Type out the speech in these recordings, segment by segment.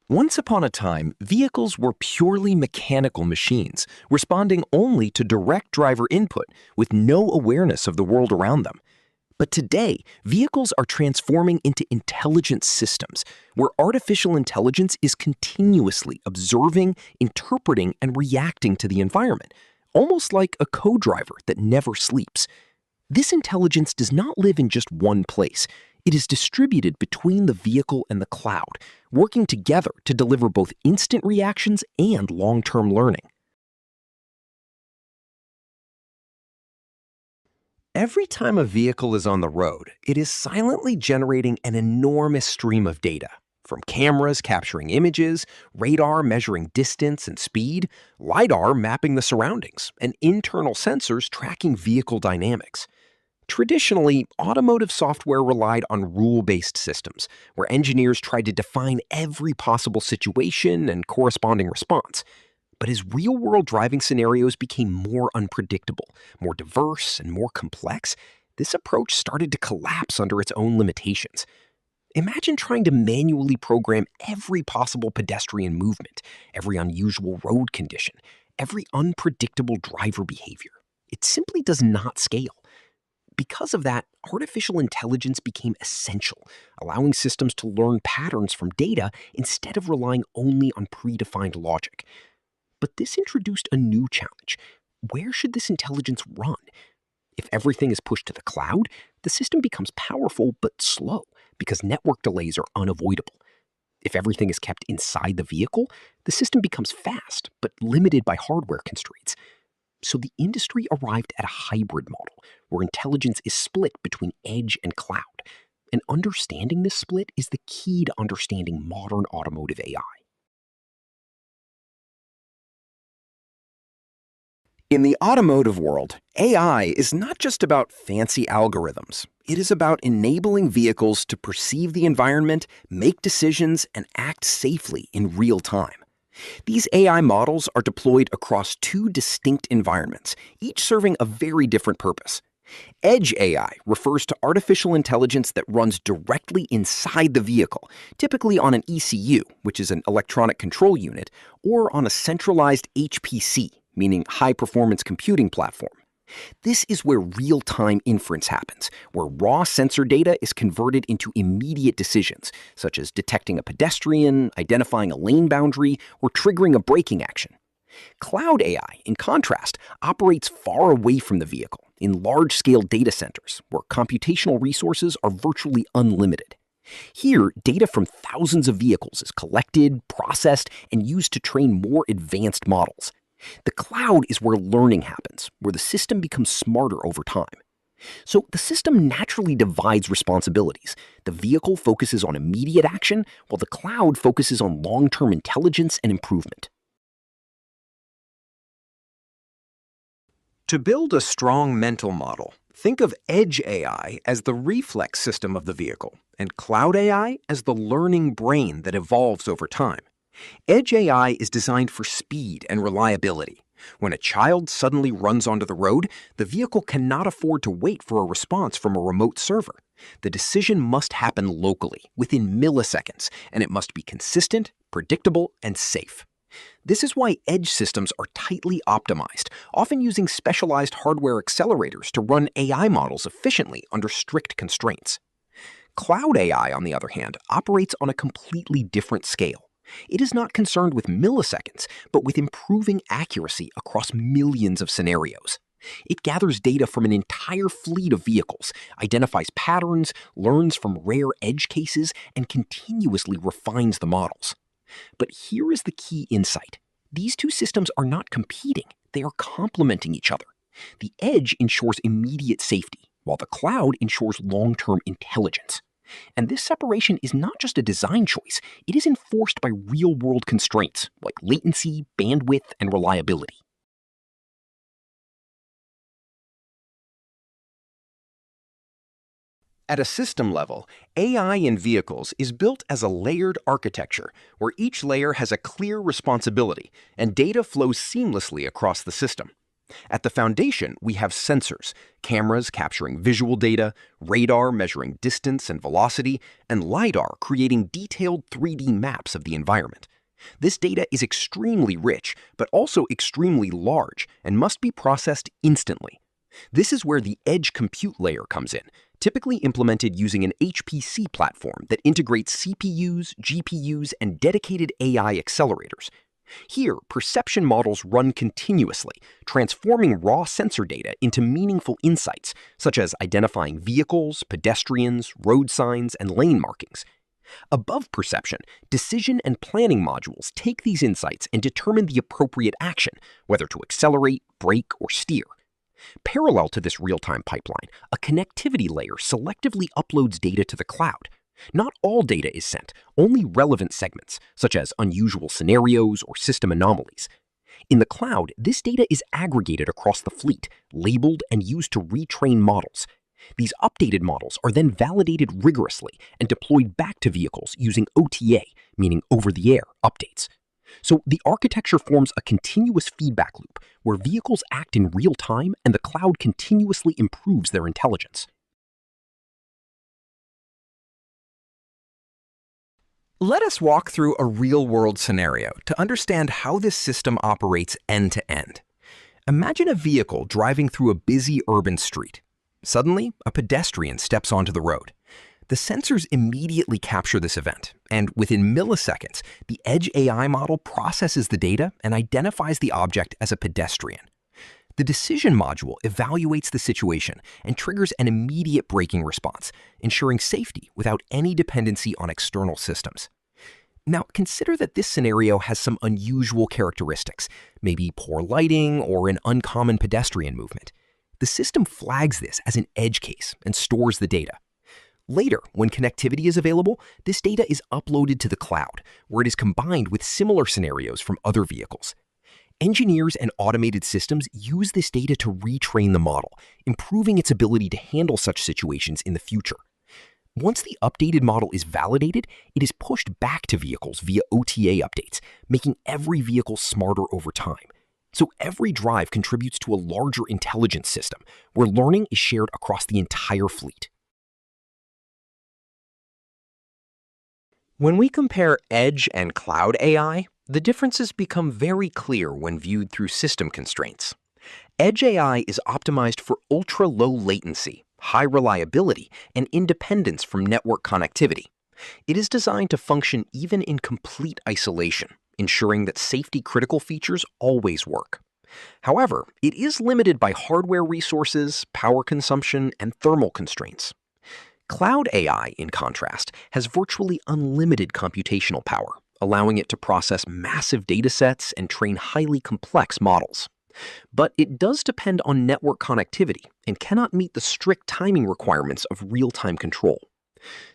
Once upon a time, vehicles were purely mechanical machines, responding only to direct driver input with no awareness of the world around them. But today, vehicles are transforming into intelligent systems where artificial intelligence is continuously observing, interpreting, and reacting to the environment, almost like a co-driver that never sleeps. This intelligence does not live in just one place. It is distributed between the vehicle and the cloud, working together to deliver both instant reactions and long-term learning. Every time a vehicle is on the road, it is silently generating an enormous stream of data. From cameras capturing images, radar measuring distance and speed, LiDAR mapping the surroundings, and internal sensors tracking vehicle dynamics. Traditionally, automotive software relied on rule-based systems, where engineers tried to define every possible situation and corresponding response. But as real-world driving scenarios became more unpredictable, more diverse, and more complex, this approach started to collapse under its own limitations. Imagine trying to manually program every possible pedestrian movement, every unusual road condition, every unpredictable driver behavior. It simply does not scale. Because of that, artificial intelligence became essential, allowing systems to learn patterns from data instead of relying only on predefined logic. But this introduced a new challenge. Where should this intelligence run? If everything is pushed to the cloud, the system becomes powerful but slow because network delays are unavoidable. If everything is kept inside the vehicle, the system becomes fast but limited by hardware constraints. So the industry arrived at a hybrid model where intelligence is split between edge and cloud. And understanding this split is the key to understanding modern automotive AI. In the automotive world, AI is not just about fancy algorithms. It is about enabling vehicles to perceive the environment, make decisions, and act safely in real time. These AI models are deployed across two distinct environments, each serving a very different purpose. Edge AI refers to artificial intelligence that runs directly inside the vehicle, typically on an ECU, which is an electronic control unit, or on a centralized HPC, meaning high-performance computing platform. This is where real-time inference happens, where raw sensor data is converted into immediate decisions, such as detecting a pedestrian, identifying a lane boundary, or triggering a braking action. Cloud AI, in contrast, operates far away from the vehicle, in large-scale data centers, where computational resources are virtually unlimited. Here, data from thousands of vehicles is collected, processed, and used to train more advanced models. The cloud is where learning happens, where the system becomes smarter over time. So the system naturally divides responsibilities. The vehicle focuses on immediate action, while the cloud focuses on long-term intelligence and improvement. To build a strong mental model, think of Edge AI as the reflex system of the vehicle, and Cloud AI as the learning brain that evolves over time. Edge AI is designed for speed and reliability. When a child suddenly runs onto the road, the vehicle cannot afford to wait for a response from a remote server. The decision must happen locally, within milliseconds, and it must be consistent, predictable, and safe. This is why edge systems are tightly optimized, often using specialized hardware accelerators to run AI models efficiently under strict constraints. Cloud AI, on the other hand, operates on a completely different scale. It is not concerned with milliseconds, but with improving accuracy across millions of scenarios. It gathers data from an entire fleet of vehicles, identifies patterns, learns from rare edge cases, and continuously refines the models. But here is the key insight. These two systems are not competing, they are complementing each other. The edge ensures immediate safety, while the cloud ensures long-term intelligence. And this separation is not just a design choice, it is enforced by real-world constraints like latency, bandwidth, and reliability. At a system level, AI in vehicles is built as a layered architecture where each layer has a clear responsibility and data flows seamlessly across the system. At the foundation, we have sensors, cameras capturing visual data, radar measuring distance and velocity, and LiDAR creating detailed 3D maps of the environment. This data is extremely rich, but also extremely large, and must be processed instantly. This is where the edge compute layer comes in, typically implemented using an HPC platform that integrates CPUs, GPUs, and dedicated AI accelerators. Here, perception models run continuously, transforming raw sensor data into meaningful insights, such as identifying vehicles, pedestrians, road signs, and lane markings. Above perception, decision and planning modules take these insights and determine the appropriate action, whether to accelerate, brake, or steer. Parallel to this real-time pipeline, a connectivity layer selectively uploads data to the cloud. Not all data is sent, only relevant segments, such as unusual scenarios or system anomalies. In the cloud, this data is aggregated across the fleet, labeled, and used to retrain models. These updated models are then validated rigorously and deployed back to vehicles using OTA, meaning over-the-air, updates. So the architecture forms a continuous feedback loop where vehicles act in real time and the cloud continuously improves their intelligence. Let us walk through a real-world scenario to understand how this system operates end-to-end. Imagine a vehicle driving through a busy urban street. Suddenly, a pedestrian steps onto the road. The sensors immediately capture this event, and within milliseconds, the Edge AI model processes the data and identifies the object as a pedestrian. The decision module evaluates the situation and triggers an immediate braking response, ensuring safety without any dependency on external systems. Now, consider that this scenario has some unusual characteristics, maybe poor lighting or an uncommon pedestrian movement. The system flags this as an edge case and stores the data. Later, when connectivity is available, this data is uploaded to the cloud, where it is combined with similar scenarios from other vehicles. Engineers and automated systems use this data to retrain the model, improving its ability to handle such situations in the future. Once the updated model is validated, it is pushed back to vehicles via OTA updates, making every vehicle smarter over time. So every drive contributes to a larger intelligence system, where learning is shared across the entire fleet. When we compare edge and cloud AI, the differences become very clear when viewed through system constraints. Edge AI is optimized for ultra-low latency, high reliability, and independence from network connectivity. It is designed to function even in complete isolation, ensuring that safety-critical features always work. However, it is limited by hardware resources, power consumption, and thermal constraints. Cloud AI, in contrast, has virtually unlimited computational power, allowing it to process massive datasets and train highly complex models. But it does depend on network connectivity and cannot meet the strict timing requirements of real-time control.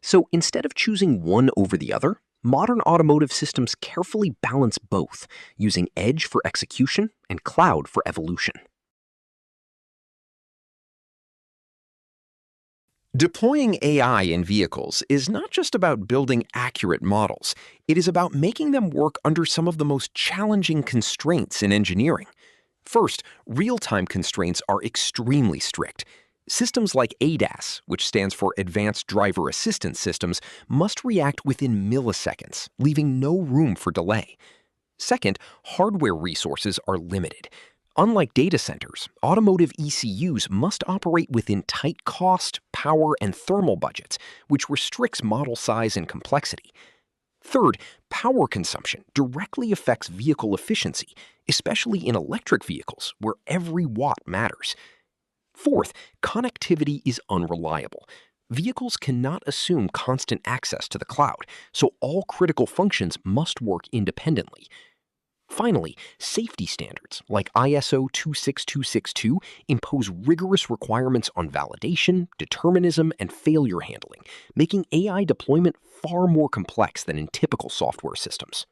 So instead of choosing one over the other, modern automotive systems carefully balance both, using edge for execution and cloud for evolution. Deploying AI in vehicles is not just about building accurate models. It is about making them work under some of the most challenging constraints in engineering. First, real-time constraints are extremely strict. Systems like ADAS, which stands for Advanced Driver Assistance Systems, must react within milliseconds, leaving no room for delay. Second, hardware resources are limited. Unlike data centers, automotive ECUs must operate within tight cost, power, and thermal budgets, which restricts model size and complexity. Third, power consumption directly affects vehicle efficiency, especially in electric vehicles, where every watt matters. Fourth, connectivity is unreliable. Vehicles cannot assume constant access to the cloud, so all critical functions must work independently. Finally, safety standards like ISO 26262 impose rigorous requirements on validation, determinism, and failure handling, making AI deployment far more complex than in typical software systems.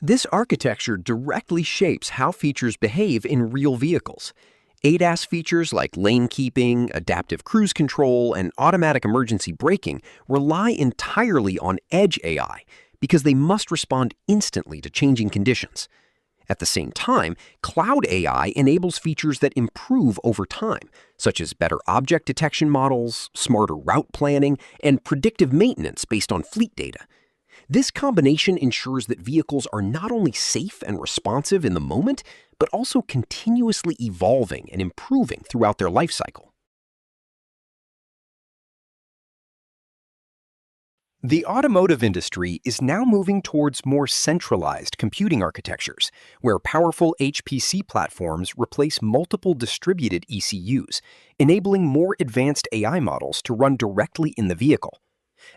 This architecture directly shapes how features behave in real vehicles. ADAS features like lane keeping, adaptive cruise control, and automatic emergency braking rely entirely on edge AI because they must respond instantly to changing conditions. At the same time, cloud AI enables features that improve over time, such as better object detection models, smarter route planning, and predictive maintenance based on fleet data. This combination ensures that vehicles are not only safe and responsive in the moment, but also continuously evolving and improving throughout their life cycle. The automotive industry is now moving towards more centralized computing architectures, where powerful HPC platforms replace multiple distributed ECUs, enabling more advanced AI models to run directly in the vehicle.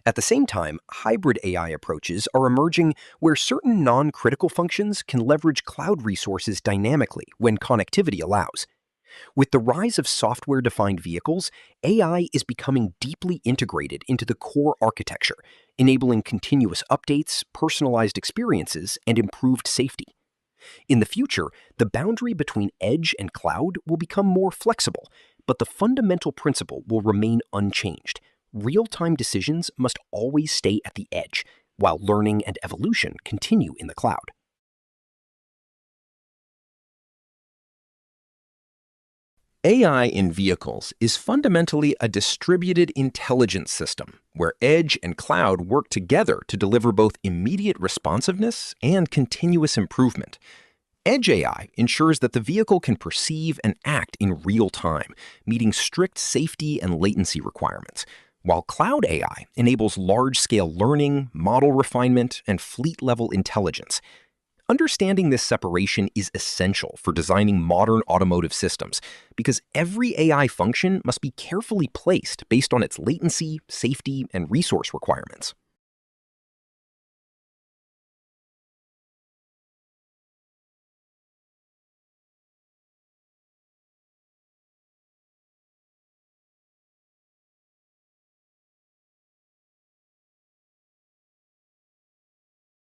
At the same time, hybrid AI approaches are emerging where certain non-critical functions can leverage cloud resources dynamically when connectivity allows. With the rise of software-defined vehicles, AI is becoming deeply integrated into the core architecture, enabling continuous updates, personalized experiences, and improved safety. In the future, the boundary between edge and cloud will become more flexible, but the fundamental principle will remain unchanged. Real-time decisions must always stay at the edge, while learning and evolution continue in the cloud. AI in vehicles is fundamentally a distributed intelligence system where edge and cloud work together to deliver both immediate responsiveness and continuous improvement. Edge AI ensures that the vehicle can perceive and act in real time, meeting strict safety and latency requirements, while cloud AI enables large-scale learning, model refinement, and fleet-level intelligence. Understanding this separation is essential for designing modern automotive systems because every AI function must be carefully placed based on its latency, safety, and resource requirements.